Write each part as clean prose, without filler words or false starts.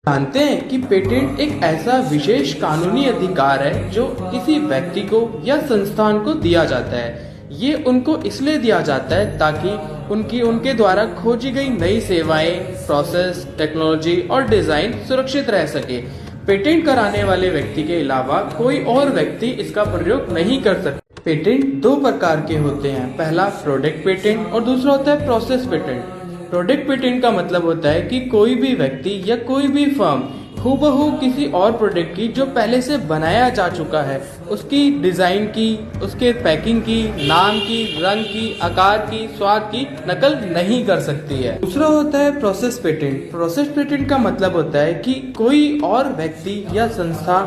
जानते हैं कि पेटेंट एक ऐसा विशेष कानूनी अधिकार है जो किसी व्यक्ति को या संस्थान को दिया जाता है। ये उनको इसलिए दिया जाता है ताकि उनके द्वारा खोजी गई नई सेवाएं, प्रोसेस, टेक्नोलॉजी और डिजाइन सुरक्षित रह सके। पेटेंट कराने वाले व्यक्ति के अलावा कोई और व्यक्ति इसका प्रयोग नहीं कर सकता। पेटेंट दो प्रकार के होते हैं, पहला प्रोडक्ट पेटेंट और दूसरा होता है प्रोसेस पेटेंट। प्रोडक्ट पेटेंट का मतलब होता है कि कोई भी व्यक्ति या कोई भी फर्म हूबहू किसी और प्रोडक्ट की जो पहले से बनाया जा चुका है उसकी डिजाइन की, उसके पैकिंग की, नाम की, रंग की, आकार की, स्वाद की नकल नहीं कर सकती है। दूसरा होता है प्रोसेस पेटेंट। प्रोसेस पेटेंट का मतलब होता है कि कोई और व्यक्ति या संस्था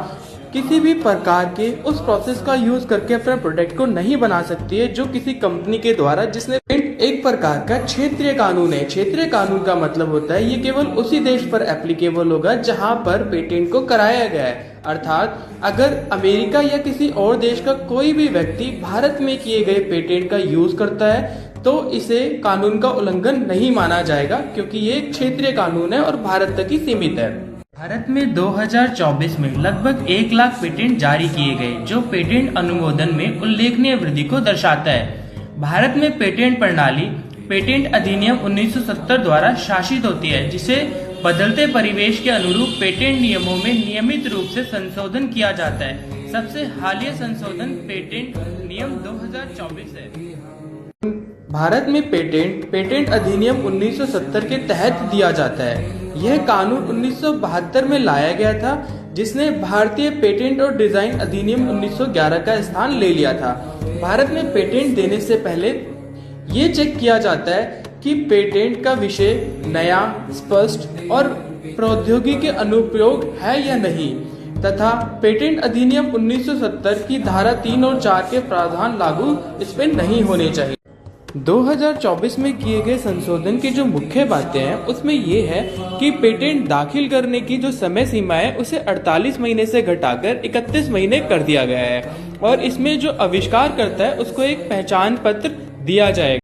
किसी भी प्रकार के उस प्रोसेस का यूज करके अपने प्रोडक्ट को नहीं बना सकती है जो किसी कंपनी के द्वारा, जिसने एक प्रकार का क्षेत्रीय कानून है। क्षेत्रीय कानून का मतलब होता है ये केवल उसी देश पर एप्लीकेबल होगा जहां पर पेटेंट को कराया गया है। अर्थात अगर अमेरिका या किसी और देश का कोई भी व्यक्ति भारत में किए गए पेटेंट का यूज करता है तो इसे कानून का उल्लंघन नहीं माना जाएगा, क्योंकि ये क्षेत्रीय कानून है और भारत तक ही सीमित है। भारत में 2024 में लगभग 1 लाख पेटेंट जारी किए गए, जो पेटेंट अनुमोदन में उल्लेखनीय वृद्धि को दर्शाता है। भारत में पेटेंट प्रणाली पेटेंट अधिनियम 1970 द्वारा शासित होती है, जिसे बदलते परिवेश के अनुरूप पेटेंट नियमों में नियमित रूप से संशोधन किया जाता है। सबसे हालिया संशोधन पेटेंट नियम 2024 है। भारत में पेटेंट अधिनियम 1970 के तहत दिया जाता है। यह कानून 1972 में लाया गया था, जिसने भारतीय पेटेंट और डिजाइन अधिनियम 1911 का स्थान ले लिया था। भारत में पेटेंट देने से पहले ये चेक किया जाता है कि पेटेंट का विषय नया, स्पष्ट और प्रौद्योगिकी के अनुप्रयोग है या नहीं, तथा पेटेंट अधिनियम 1970 की धारा 3 और 4 के प्रावधान लागू इस पे नहीं होने चाहिए। 2024 में किए गए संशोधन की जो मुख्य बातें हैं उसमें ये है कि पेटेंट दाखिल करने की जो समय सीमा है उसे 48 महीने से घटाकर 31 महीने कर दिया गया है और इसमें जो आविष्कार करता है उसको एक पहचान पत्र दिया जाएगा।